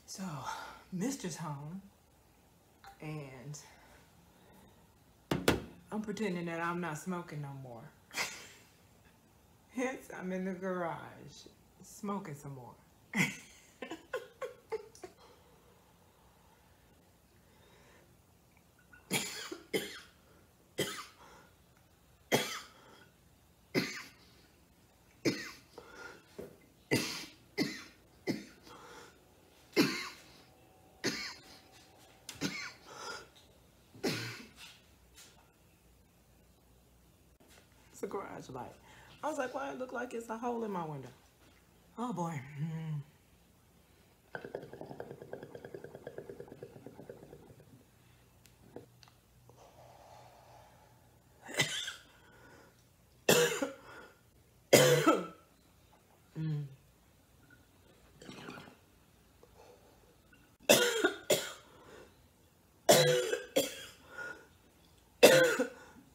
So, Mr.'s home, and I'm pretending that I'm not smoking no more. Hence, I'm in the garage smoking some more. It's a garage light. I was like, why it look like it's a hole in my window? Oh boy.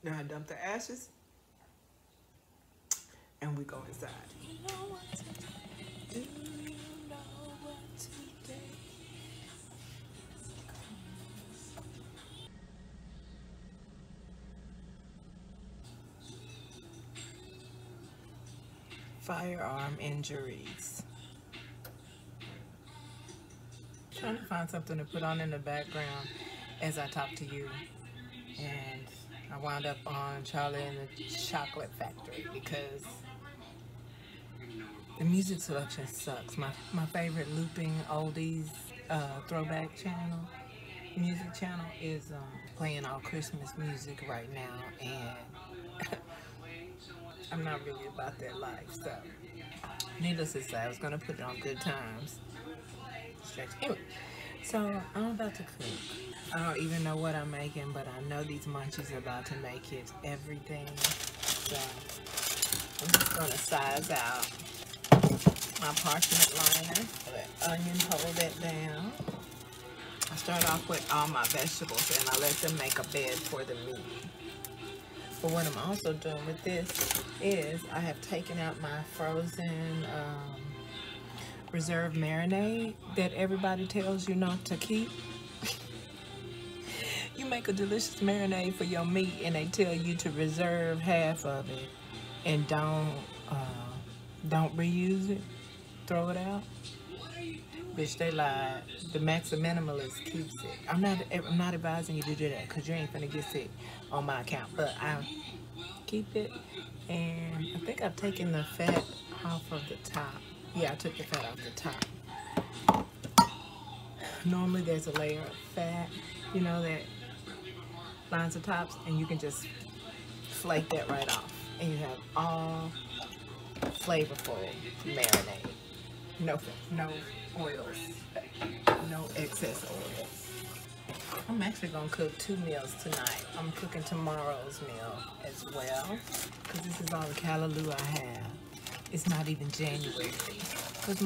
Now I dump the ashes and we go inside. You know what to do. You know what to do. Firearm injuries. Trying to find something to put on in the background as I talk to you, and I wound up on Charlie and the Chocolate Factory because the music selection sucks. My favorite looping oldies throwback music channel is playing all Christmas music right now, and I'm not really about that life. So needless to say, I was gonna put it on Good Times. Anyway, so I'm about to cook. I don't even know what I'm making, but I know these munchies are about to make it everything. So I'm just gonna size out my parchment liner. Let onion hold that down. I start off with all my vegetables and I let them make a bed for the meat. But what I'm also doing with this is I have taken out my frozen reserve marinade that everybody tells you not to keep. You make a delicious marinade for your meat and they tell you to reserve half of it and don't reuse it, throw it out. Bitch, they lied. The Max Minimalist keeps it. I'm not advising you to do that because you ain't finna get sick on my account, but I keep it. And I think I've taken the fat off of the top. Yeah, I took the fat off the top. Normally there's a layer of fat, you know, that lines the tops, and you can just flake that right off. And you have all flavorful marinade. No oils, no excess oil. I'm actually gonna cook 2 meals tonight. I'm cooking tomorrow's meal as well, because this is all the callaloo I have. It's not even January, because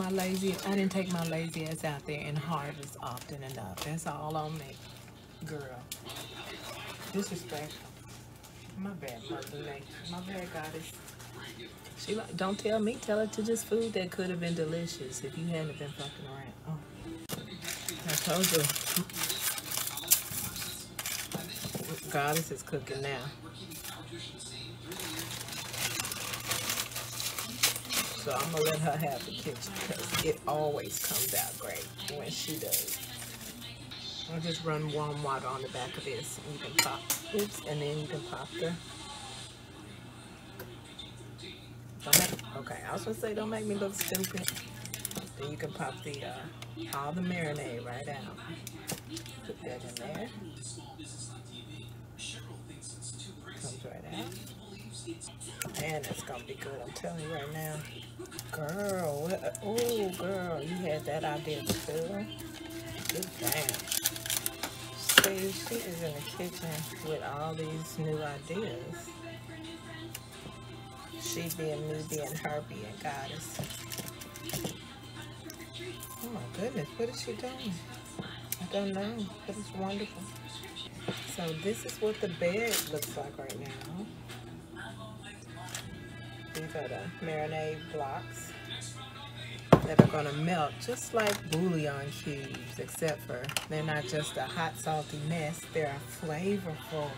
I didn't take my lazy ass out there and harvest often enough. That's all on me, girl. Disrespectful. My bad, Mother Nature. My bad, Goddess. She like, don't tell me, tell her to just food that could have been delicious if you hadn't been fucking around. Oh, I told you. Goddess is cooking now. So I'm gonna let her have the kitchen because it always comes out great when she does. I'll just run warm water on the back of this and you can pop, oops, and then you can pop the, okay, I was gonna say don't make me look stupid. Then you can pop the, all the marinade right out. Put that in there. Comes right out. Man, that's gonna be good, I'm telling you right now. Girl, oh girl, you had that idea too. Good damn. See, she is in the kitchen with all these new ideas. She being me, being her, being Goddess. Oh my goodness, what is she doing? I don't know, but it's wonderful. So this is what the bed looks like right now. These are the marinade blocks. that are gonna melt just like bouillon cubes, except for they're not just a hot salty mess, they're a flavorful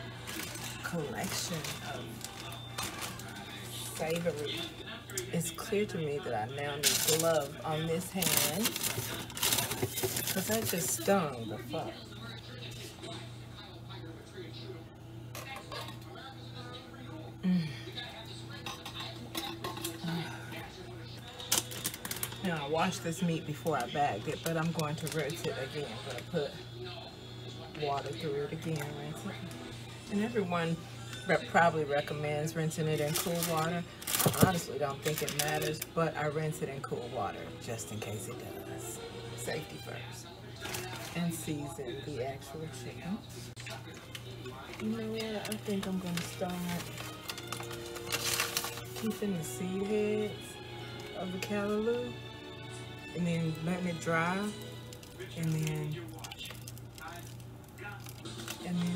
collection of savory. It's clear to me that I now need gloves on this hand because that just stung the fuck. Now I washed this meat before I bagged it, but I'm going to rinse it again. I'm going to put water through it again, rinse it. And everyone probably recommends rinsing it in cool water. I honestly don't think it matters, but I rinse it in cool water just in case it does. Safety first. And season the actual chicken. You know what? I think I'm going to start keeping the seed heads of the callaloo and then letting it dry and then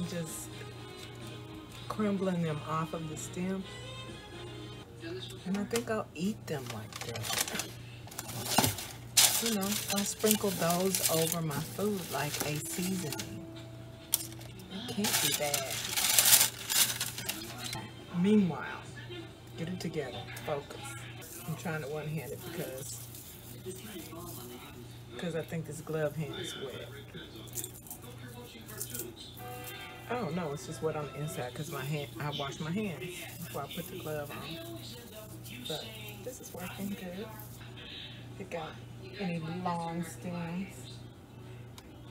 just crumbling them off of the stem. And I think I'll eat them like that. You know, I'll sprinkle those over my food like a seasoning. It can't be bad. Meanwhile, get it together. Focus. I'm trying to one-hand it because I think this glove hand is wet. Oh no, it's just wet on the inside because I washed my hands before I put the glove on. But this is working good. Pick out any long stems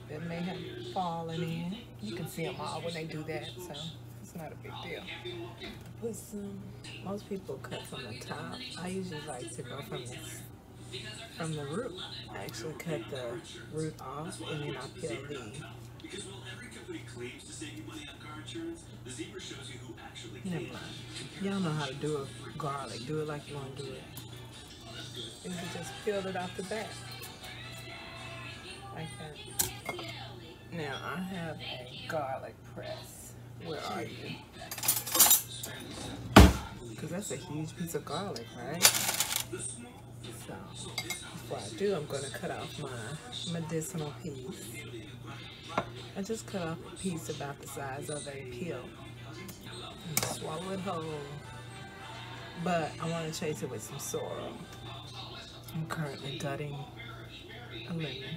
that may have fallen in. You can see them all when they do that, so it's not a big deal. Put some. Most people cut from the top. I usually like to go from the root. I actually cut the root off and then I peel the. Never mind. Y'all know how to do a garlic. Do it like you want to do it. And you just peel it off the back. Like that. Now I have a garlic press. Where are you? Because that's a huge piece of garlic, right? So, before I do, I'm going to cut off my medicinal piece. I just cut off a piece about the size of a peel. And swallow it whole. But I want to chase it with some sorrel. I'm currently gutting a lemon.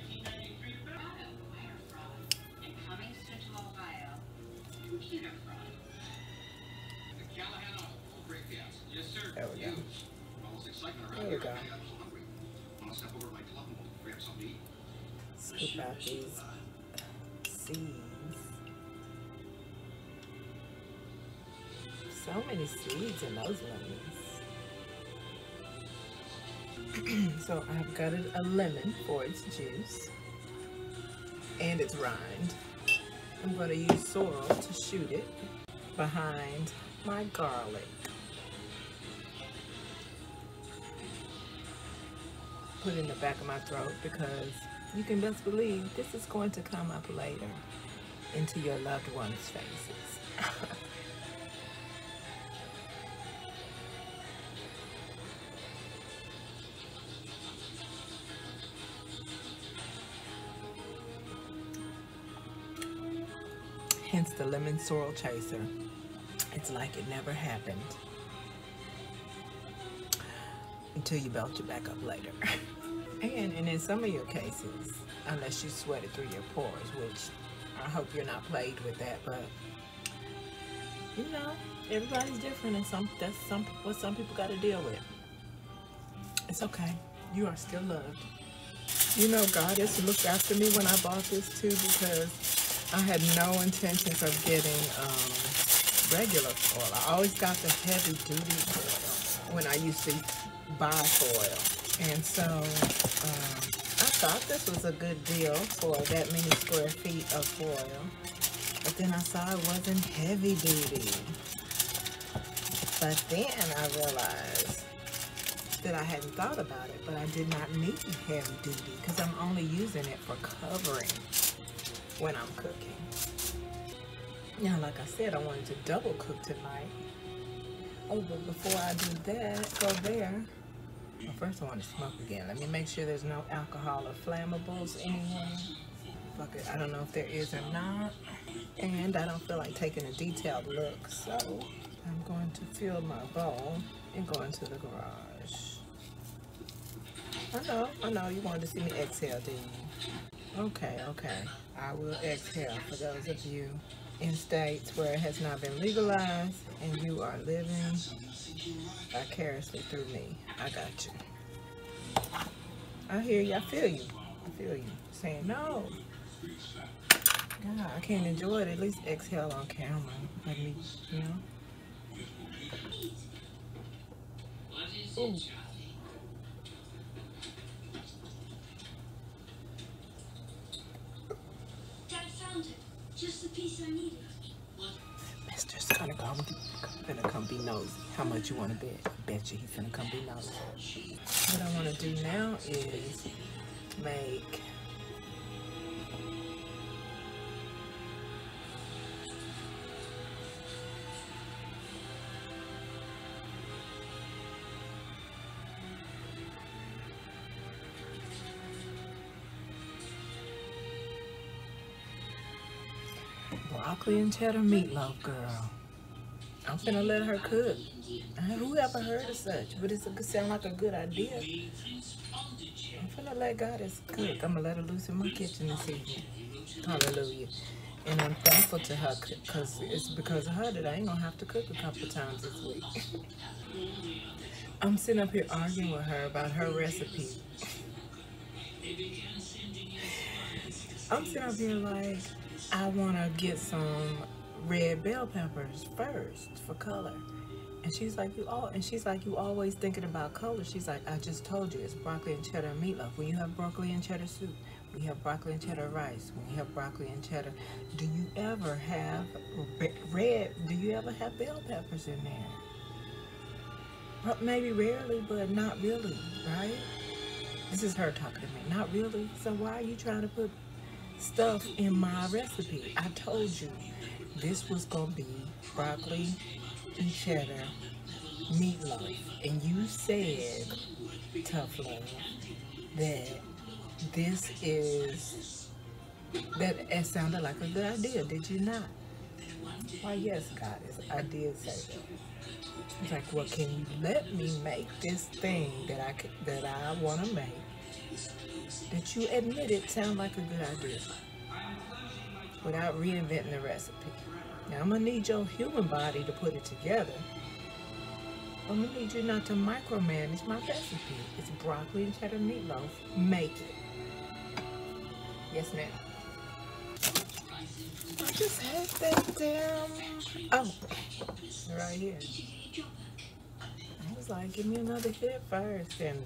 There we go. There we go. Scoop out these seeds. So many seeds in those lemons. So I've gutted a lemon for its juice and its rind. I'm going to use sorrel to shoot it behind my garlic. Put it in the back of my throat because you can best believe this is going to come up later into your loved ones' faces. Hence the lemon sorrel chaser. It's like it never happened until you belch it back up later. And in some of your cases, unless you sweat it through your pores, which I hope you're not plagued with that, but you know, everybody's different, and that's what some people got to deal with. It's okay. You are still loved. You know, God just looked after me when I bought this too, because I had no intentions of getting regular foil. I always got the heavy duty foil when I used to buy foil. And so I thought this was a good deal for that many square feet of foil. But then I saw it wasn't heavy duty. But then I realized that I hadn't thought about it, but I did not need heavy duty because I'm only using it for covering when I'm cooking. Now, like I said, I wanted to double cook tonight. Oh, but before I do that, go there. Well, first I want to smoke again. Let me make sure there's no alcohol or flammables anywhere. Fuck it, I don't know if there is or not. And I don't feel like taking a detailed look, so I'm going to fill my bowl and go into the garage. I know, you wanted to see me exhale, didn't you? Okay, I will exhale for those of you in states where it has not been legalized and you are living vicariously through me. I got you. I hear you, I feel you. Saying no. God, I can't enjoy it. At least exhale on camera. Let me, you know. Ooh. Dad found it. Just the piece I needed. Mister's gonna come be nosy. How much you wanna bet? I bet you he's gonna come be nosy. What I wanna do now is make broccoli and cheddar meatloaf, girl. I'm finna let her cook. Who ever heard of such? But it sound like a good idea. I'm finna let Goddess cook. I'm gonna let her loose in my kitchen this evening. Hallelujah. And I'm thankful to her because it's because of her that I ain't gonna have to cook a couple times this week. I'm sitting up here arguing with her about her recipe. I'm sitting up here like, I want to get some red bell peppers first for color. And she's like, you always thinking about color. She's like, I just told you, it's broccoli and cheddar and meatloaf. When you have broccoli and cheddar soup, when you have broccoli and cheddar rice, when you have broccoli and cheddar, do you ever have bell peppers in there? Maybe rarely, but not really, right? This is her talking to me. Not really. So why are you trying to put stuff in my recipe? I told you this was gonna be broccoli and cheddar meatloaf, and you said, Tough Love, that it sounded like a good idea. Did you not? Why, yes, Goddess, I did say that. It's like, well, can you let me make this thing that I want to make that you admit it sounds like a good idea without reinventing the recipe? Now, I'm going to need your human body to put it together. I'm going to need you not to micromanage my recipe. It's broccoli and cheddar meatloaf. Make it. Yes, ma'am. I just had that damn... Oh, right here. I was like, give me another hit first, and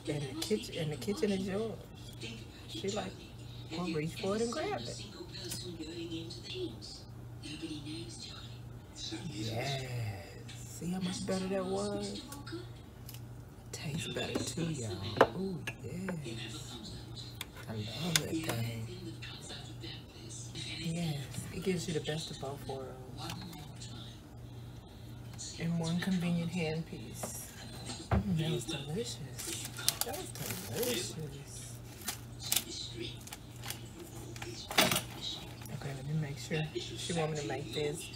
the kitchen is yours. She like, well, reach for it and grab it. Yes. See how much better that was? Tastes better too, y'all. Ooh, yes. I love that thing. Yes, it gives you the best of both worlds in one convenient hand piece. That was delicious. That was delicious. Okay, let me make sure. She want me to make this.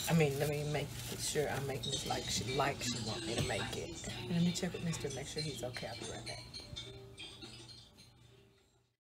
Let me make sure I'm making this like she wants me to make it. And let me check with Mr. Make sure he's okay. I'll be right back.